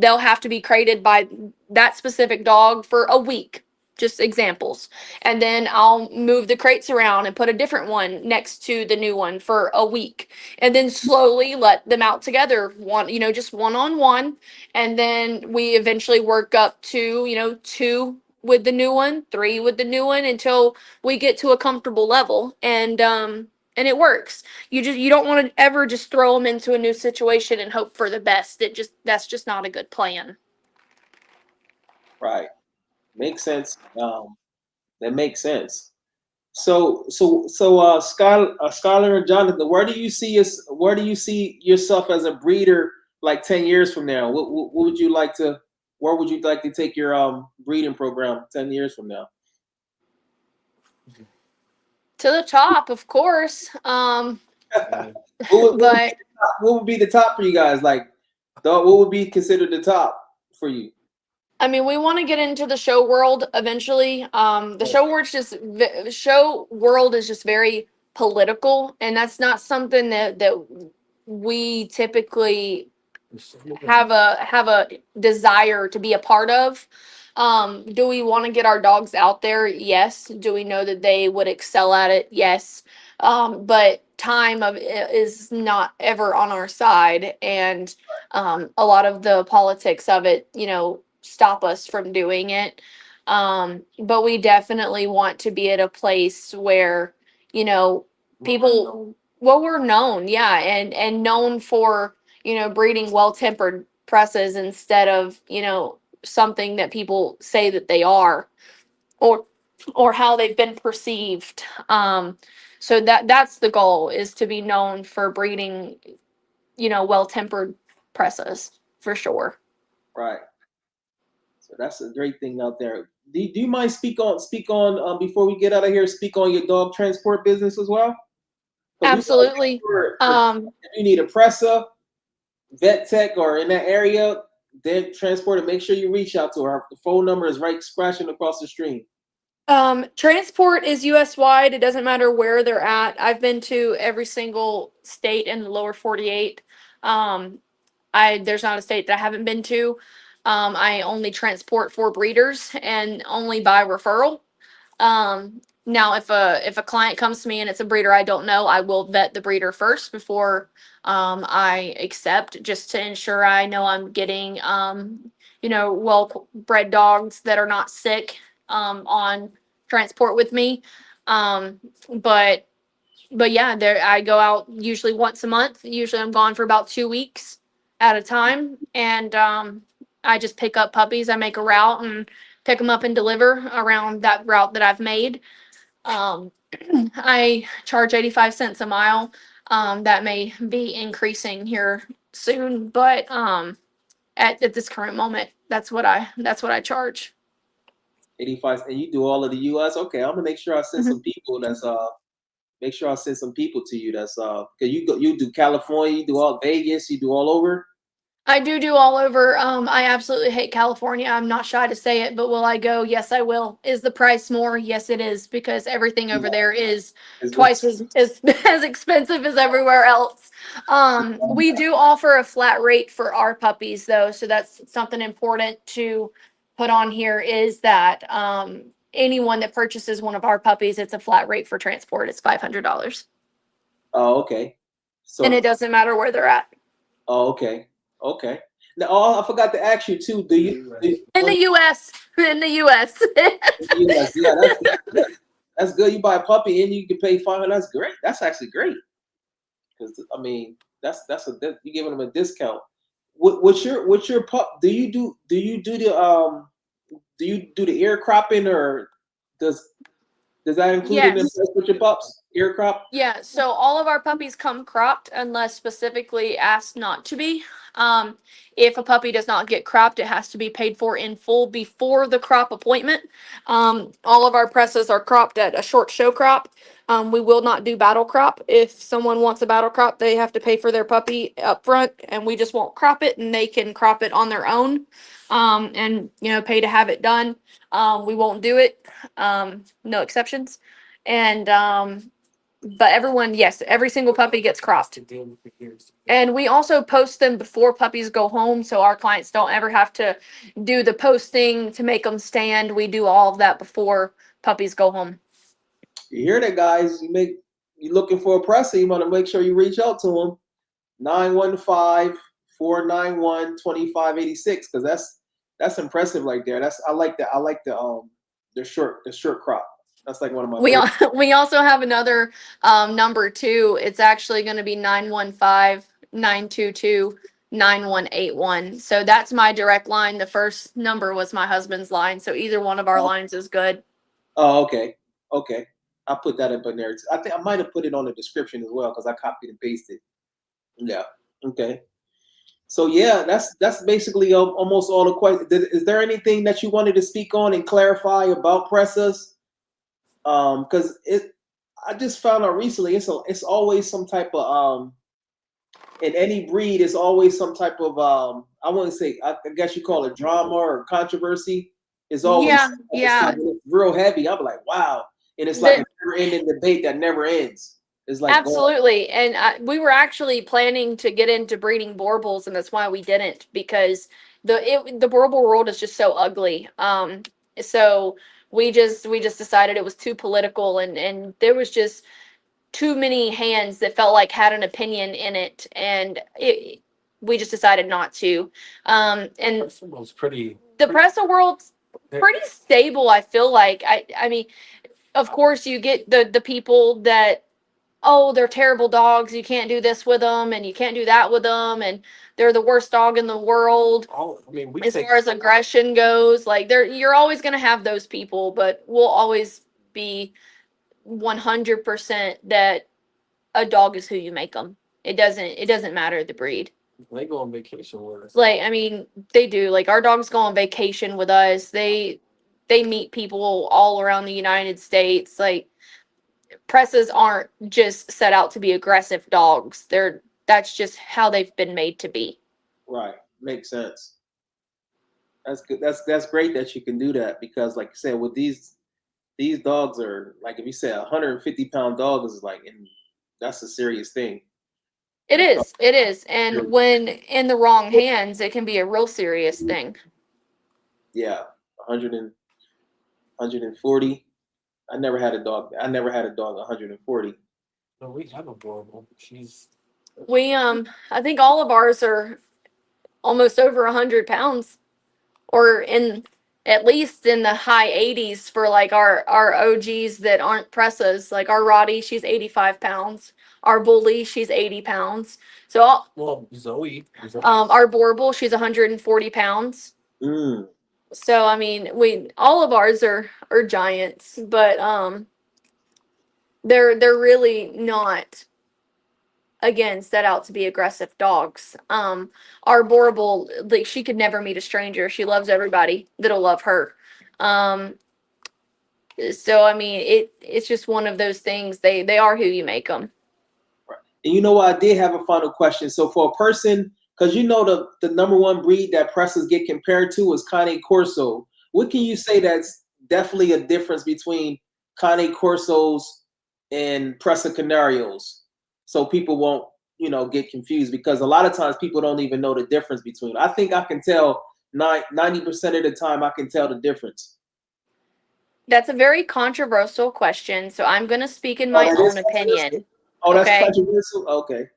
they'll have to be crated by that specific dog for a week. Just examples. And then I'll move the crates around and put a different one next to the new one for a week. And then slowly let them out together, just one on one. And then we eventually work up to, two with the new one, three with the new one until we get to a comfortable level. And it works. You don't want to ever just throw them into a new situation and hope for the best. That's just not a good plan. right. Makes sense. That makes sense. So, Skylar and Jonathan, where do you see yourself as a breeder like 10 years from now? What would you like to? Where would you like to take your breeding program 10 years from now? To the top, of course. what, would, what, would be But the top, what would be the top for you guys? Like, what would be considered the top for you? I mean, we want to get into the show world eventually. The show world is just very political, and that's not something that we typically have a desire to be a part of. Do we want to get our dogs out there? Yes. Do we know that they would excel at it? Yes. But time is not ever on our side, and a lot of the politics of it, stop us from doing it. But we definitely want to be at a place where, people, well, we're known, yeah, and known for, breeding well-tempered presses instead of, something that people say that they are, or how they've been perceived. So that's the goal, is to be known for breeding, well-tempered presses for sure. Right. So that's a great thing out there. Do you mind speak on before we get out of here? Speak on your dog transport business as well. Because we want to make Absolutely. sure if you need a presser, VetTech, or in that area, then transport it. Make sure you reach out to her. The phone number is right scratching across the screen. Transport is US wide. It doesn't matter where they're at. I've been to every single state in the lower 48. There's not a state that I haven't been to. I only transport for breeders and only by referral. Now if a client comes to me and it's a breeder I don't know, I will vet the breeder first before I accept, just to ensure I know I'm getting well bred dogs that are not sick on transport with me. Um, but yeah, there I go out usually once a month. Usually I'm gone for about 2 weeks at a time, and I just pick up puppies. I make a route and pick them up and deliver around that route that I've made. Um, I charge 85 cents a mile. That may be increasing here soon, but at this current moment, that's what I charge. 85, and you do all of the U.S. Okay, I'm gonna make sure I send Mhm. some people. Make sure I send some people to you. Because you do California, you do all Vegas, you do all over. I do all over. I absolutely hate California. I'm not shy to say it, but will I go? Yes, I will. Is the price more? Yes, it is, because everything over there is Is twice it? as as expensive as everywhere else. We do offer a flat rate for our puppies though, so that's something important to put on here, is that anyone that purchases one of our puppies, it's a flat rate for transport. It's $500. Oh, okay. So And it doesn't matter where they're at. oh, okay. Okay. Now, oh, I forgot to ask you too. In the US. In the US. Yes, yeah, that's good. You buy a puppy and you can pay $500. That's great. That's actually great. Because I mean, you're giving them a discount. What's your pup? Do you do the ear cropping, or does that include in the Yes. price with your pups? Ear crop? Yeah, so all of our puppies come cropped unless specifically asked not to be. If a puppy does not get cropped, it has to be paid for in full before the crop appointment. All of our presses are cropped at a short show crop. We will not do battle crop. If someone wants a battle crop, they have to pay for their puppy up front, and we just won't crop it, and they can crop it on their own, and pay to have it done. We won't do it. No exceptions. And but everyone, yes, every single puppy gets cropped. And we also post them before puppies go home, so our clients don't ever have to do the posting to make them stand. We do all of that before puppies go home. You hear that, guys? You looking for a presser? You want to make sure you reach out to them. 915-491-2586, because that's impressive right there. I like the short crop. That's like one of my favorites. We also have another number too. It's actually going to be 915-922-9181. So that's my direct line. The first number was my husband's line. So either one of our lines is good. Oh, okay. Okay. I'll put that up in there. I think I might have put it on the description as well, because I copied and pasted. Yeah. Okay. So yeah, that's basically almost all the questions. Is there anything that you wanted to speak on and clarify about Presas? Because I just found out recently it's always some type of in any breed it's always some type of I wouldn't say, I guess you call it drama or controversy. It's always yeah. it's real heavy. I'm like, wow, and it's like a never-ending debate that never ends. It's like absolutely, and we were actually planning to get into breeding Borbles, and that's why we didn't, because the Borble world is just so ugly. So we just decided it was too political, and there was just too many hands that felt like had an opinion in it, and we just decided not to. And the Presa world's pretty stable. I feel like I mean, of course you get the people that, oh, they're terrible dogs, you can't do this with them and you can't do that with them, and they're the worst dog in the world. As far as aggression goes, like you're always going to have those people, but we'll always be 100% that a dog is who you make them. It doesn't matter the breed. They go on vacation with us. Like, I mean, they do. Like, our dogs go on vacation with us. They meet people all around the United States. Like, Presses aren't just set out to be aggressive dogs. That's just how they've been made to be. Right. Makes sense. That's good. That's great that you can do that, because like you said, with these dogs are, like, if you say 150-pound dog is like, and that's a serious thing. It is. And when in the wrong hands, it can be a real serious thing. Yeah. 140. I never had a dog 140. No, we have a Borble. I think all of ours are almost over 100 pounds, or at least in the high 80s for like our OGs that aren't Presas. Like our Roddy, she's 85 pounds. Our Bully, she's 80 pounds. So Zoe. Our Borble, she's 140 pounds. Mm. So I mean, all of ours are giants, but they're really not, again, set out to be aggressive dogs. Our Borble, like, she could never meet a stranger. She loves everybody that'll love her. So I mean, it's just one of those things. They are who you make them. Right. And you know what? I did have a final question. So for a person, because you know the number one breed that Presas get compared to is Cane Corso. What can you say that's definitely a difference between Cane Corsos and Presa Canarios, so people won't, get confused? Because a lot of times people don't even know the difference between. I think I can tell 90% of the time I can tell the difference. That's a very controversial question, so I'm going to speak in my that own is opinion. controversial? Oh, that's Okay. controversial? Okay.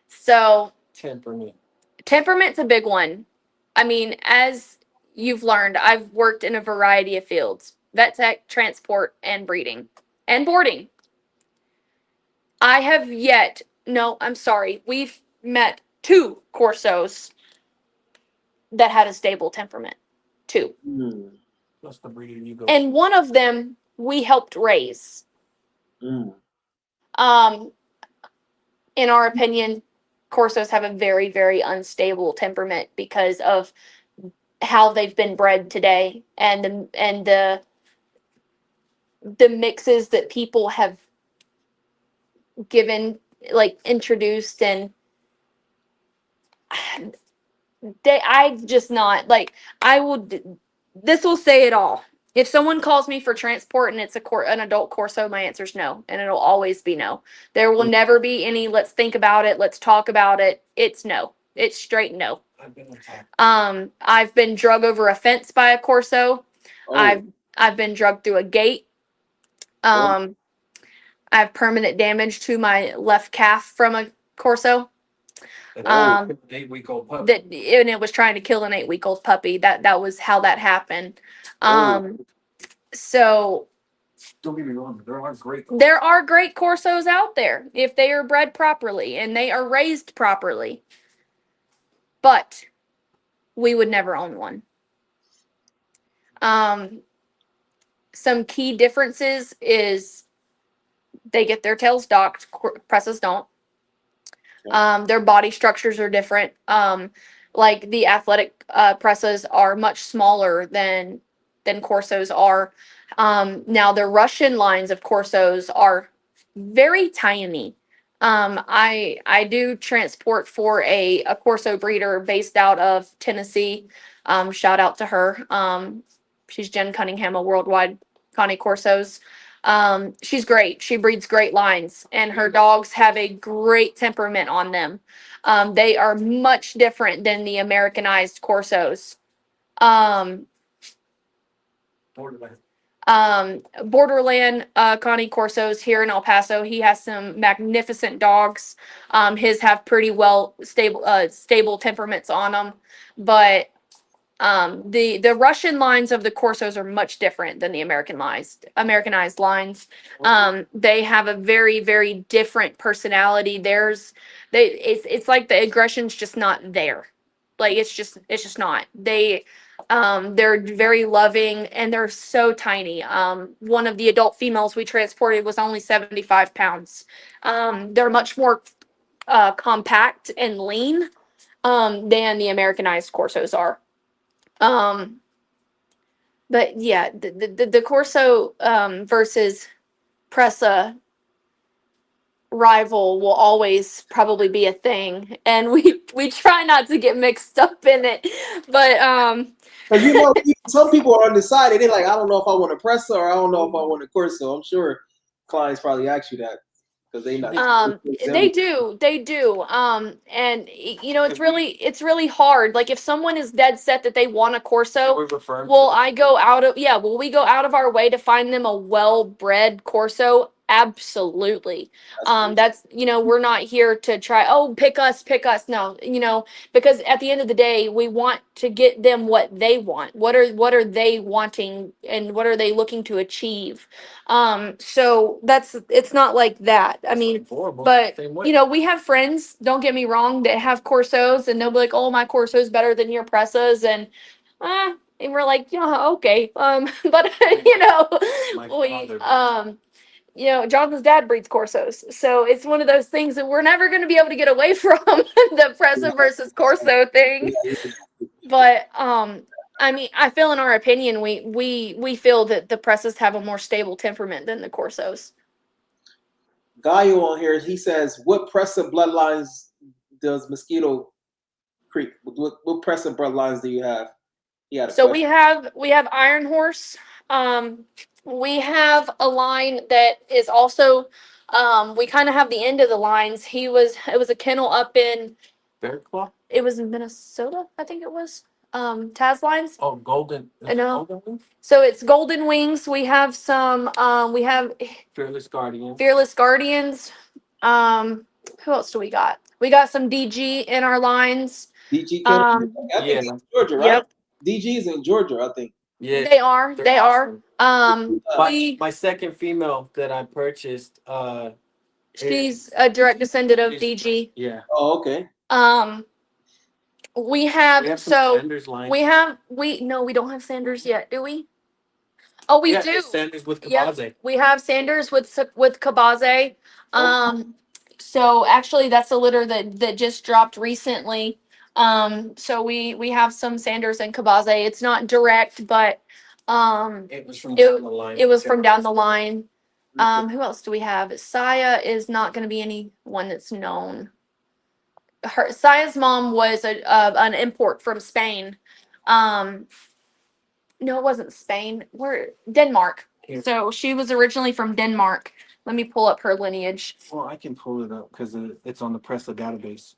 So, Temperament. temperament's a big one. I mean, as you've learned, I've worked in a variety of fields: vet tech, transport, and breeding, and boarding. I have yet, no, I'm sorry, we've met 2 Corsos that had a stable temperament. 2. Mm. That's the breeding you go. And one of them we helped raise. Mm. In our opinion, Corsos have a very, very unstable temperament because of how they've been bred today and the mixes that people have given, like introduced, and I just not like, I will, this will say it all. If someone calls me for transport and it's an adult Corso, my answer is no, and it'll always be no. There will never be any let's think about it, let's talk about it. It's no. It's straight no. I've been attacked. I've been drug over a fence by a Corso. Oh. I've been drugged through a gate. I have permanent damage to my left calf from a Corso. And 8-week-old puppy. That, and it was trying to kill an 8-week-old puppy. That was how that happened. So Don't get me wrong, there are great. there are great Corsos out there if they are bred properly and they are raised properly. But we would never own one. Some key differences is they get their tails docked. Presas don't. Their body structures are different. Like the athletic Presas are much smaller than Corsos are. Now the Russian lines of Corsos are very tiny. I do transport for a Corso breeder based out of Tennessee. Shout out to her. She's Jen Cunningham, a worldwide Connie Corsos. She's great. She breeds great lines, and her dogs have a great temperament on them. They are much different than the Americanized Corsos. Borderland Connie Corsos here in El Paso. He has some magnificent dogs. His have pretty well stable temperaments on them, but the Russian lines of the Corsos are much different than the Americanized lines. They have a very, very different personality. It's like the aggression's just not there. Like it's just not. They're very loving and they're so tiny. One of the adult females we transported was only 75 pounds. They're much more compact and lean than the Americanized Corsos are. But yeah, the Corso versus Presa rival will always probably be a thing, and we try not to get mixed up in it. But some people are undecided. They're like, I don't know if I want a Presa or I don't know if I want a Corso. I'm sure clients probably ask you that because they not. they do, and you know, it's really hard. Like if someone is dead set that they want a Corso, we go out of our way to find them a well-bred Corso. Absolutely. That's, you know, we're not here to try, pick us. No, you know, because at the end of the day, we want to get them what they want. What are they wanting and what are they looking to achieve? So it's not like that. I mean, but you know, we have friends, don't get me wrong, that have Corsos and they'll be like, oh, my Corso's better than your Presas. And we're like, yeah, okay. But you know, you know, Jonathan's dad breeds Corsos. So it's one of those things that we're never going to be able to get away from the Presa versus Corso thing. But, I mean, I feel in our opinion, we feel that the Presas have a more stable temperament than the Corsos. Gallo on here, he says, what Presa bloodlines does Mosquito Creek? What Presa bloodlines do you have? So we have Iron Horse. We have a line that is also, we kind of have the end of the lines. It was a kennel up in, Bear Claw? it was in Minnesota, I think it was. Taz lines. Oh, golden. I know. Golden? So it's Golden Wings. We have some. We have Fearless Guardian. Fearless Guardians. Who else do we got? We got some DG in our lines. DG Kennedy. I think Yeah. it's Georgia, right? Yep. DG is in Georgia, I think. Yeah. They are. They're They awesome. are. My second female that I purchased, She's a direct descendant of She's- DG. yeah. Oh, okay. We have, We have some so Sanders line. we don't have Sanders yet, do we? Oh, we Yeah, do. it's Sanders with Yep. Kabaze. We have Sanders with Kabaze. So actually that's a litter that just dropped recently. So we have some Sanders and Kabaze. It's not direct, but It was from down the line. it was from down the line. Who else do we have? Saya is not going to be anyone that's known. Saya's mom was an import from Spain. No, it wasn't Spain. Denmark. Here. So she was originally from Denmark. Let me pull up her lineage. Well, I can pull it up because it's on the Presa database.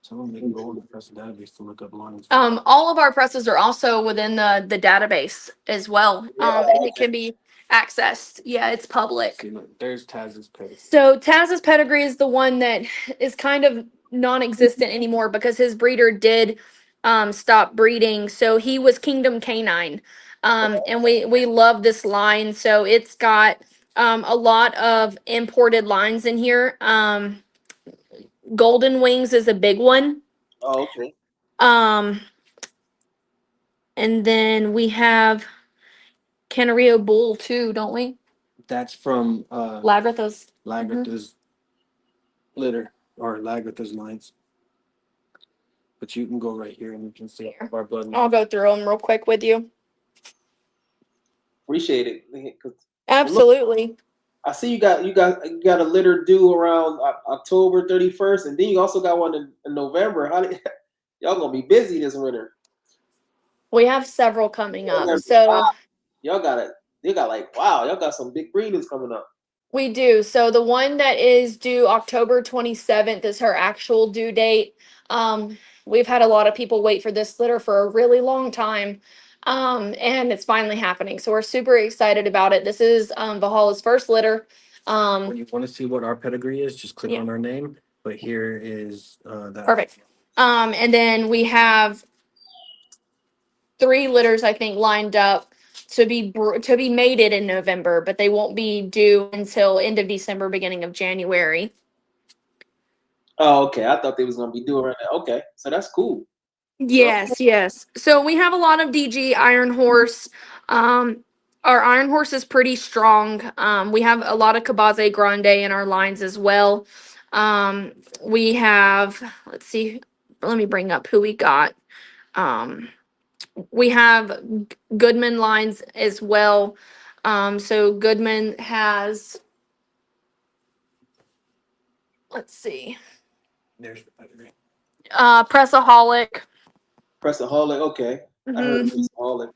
Someone can go on the Presa database to look up lines. All of our presses are also within the database as well. And it can be accessed. Yeah, it's public. See, look, there's Taz's page. So Taz's pedigree is the one that is kind of non-existent anymore because his breeder did stop breeding. So he was Kingdom Canine. And we love this line. So it's got a lot of imported lines in here. Golden Wings is a big one. Oh, okay. And then we have Canario Bull too, don't we? That's from Lagrathos. Lagratha's litter or Lagratha's lines. But you can go right here and you can see Here. our blood. I'll go through them real quick with you. Appreciate it. 'Cause Absolutely. I see you got a litter due around October 31st, and then you also got one in November. Y'all gonna be busy this winter? We have several coming up. Wow. So Y'all got it. Y'all got some big breeders coming up. we do. So the one that is due October 27th is her actual due date. We've had a lot of people wait for this litter for a really long time. And it's finally happening. So we're super excited about it. This is Valhalla's first litter. When you want to see what our pedigree is, just click Yeah. on our name. But here is that. Perfect. And then we have 3 litters, I think, lined up to be mated in November, but they won't be due until end of December, beginning of January. Oh, okay. I thought they was gonna be due around that. Okay, so that's cool. Yes, yes. So we have a lot of DG Iron Horse. Our Iron Horse is pretty strong. We have a lot of Kabaze Grande in our lines as well. We have, let's see, let me bring up who we got. We have Goodman lines as well. So Goodman has, let's see, There's the pedigree. Pressaholic. Pressaholic. Okay, I heard Mhm. Pressaholic.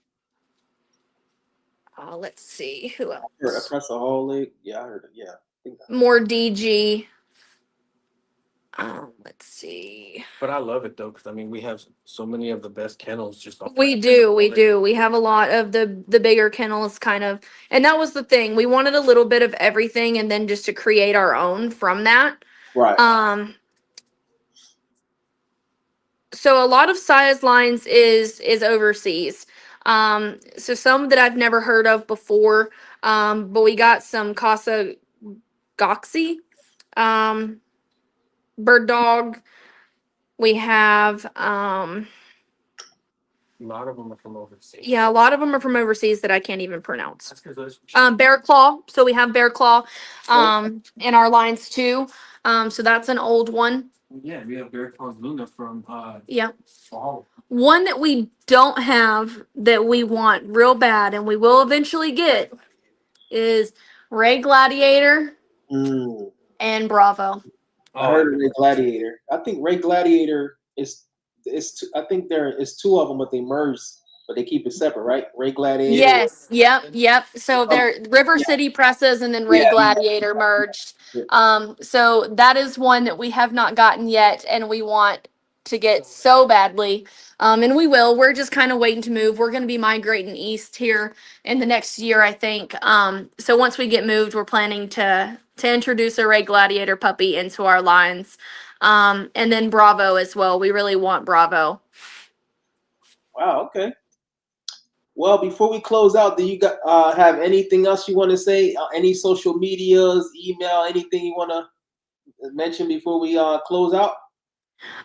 Let's see who I heard a else. Pressaholic. Yeah, I heard it. Yeah. More DG. Let's see. But I love it though, because I mean, we have so many of the best kennels just off. We do. We have a lot of the bigger kennels kind of, and that was the thing. We wanted a little bit of everything and then just to create our own from that. Right. So a lot of size lines is overseas. So some that I've never heard of before. But we got some Casa Goxie, Bird Dog. We have A lot of them are from overseas. yeah, a lot of them are from overseas that I can't even pronounce. That's because Bear Claw. So we have Bear Claw in our lines too. So that's an old one. yeah, we have Bear Claws Luna from Yeah. Valhalla. One that we don't have that we want real bad and we will eventually get is Ray Gladiator Mm. and Bravo. I heard of Ray Gladiator. I think Ray Gladiator is I think there is 2 of them, but they merged but they keep it separate, right? Ray Gladiator. Yes. Yep. So they're River City Presas and then Ray Yeah. Gladiator merged. Yeah. So that is one that we have not gotten yet, and we want to get so badly. And we will. We're just kind of waiting to move. We're going to be migrating east here in the next year, I think. So once we get moved, we're planning to introduce a Ray Gladiator puppy into our lines. And then Bravo as well. We really want Bravo. Wow. Okay. Well, before we close out, do you have anything else you want to say? Any social medias, email, anything you want to mention before we close out?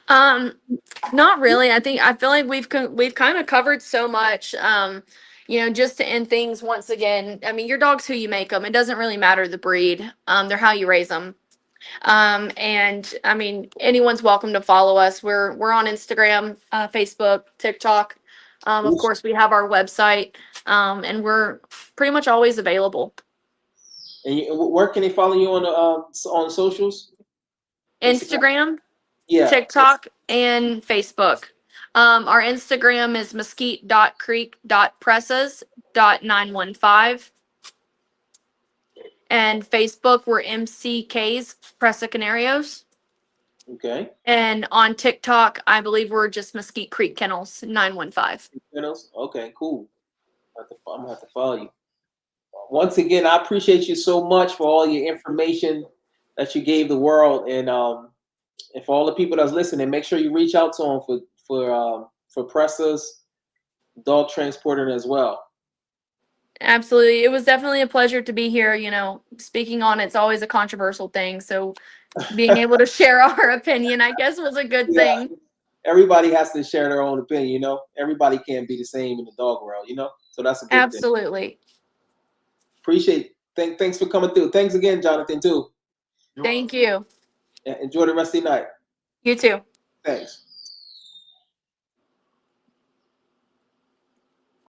Not really. I feel like we've kind of covered so much. Just to end things once again. I mean, your dog's who you make them. It doesn't really matter the breed. They're how you raise them. And I mean, anyone's welcome to follow us. We're on Instagram, Facebook, TikTok. Of course, we have our website, and we're pretty much always available. And where can they follow you on socials? Instagram, yeah, TikTok, and Facebook. Our Instagram is mesquite.creek.presas.915. And Facebook, we're MCK's Presa Canarios. Okay. And on TikTok, I believe we're just Mesquite Creek Kennels 915. Kennels? Okay, cool. I'm gonna have to follow you. Once again, I appreciate you so much for all your information that you gave the world, and for all the people that's listening, make sure you reach out to them for Presas, dog transporting as well. Absolutely. It was definitely a pleasure to be here. Speaking on it's always a controversial thing. So being able to share our opinion, I guess, was a good thing. Everybody has to share their own opinion, Everybody can't be the same in the dog world, So that's a good thing. Absolutely. Appreciate it. Thanks for coming through. Thanks again, Jonathan, too. Thank you. Enjoy the rest of your night. You too. Thanks.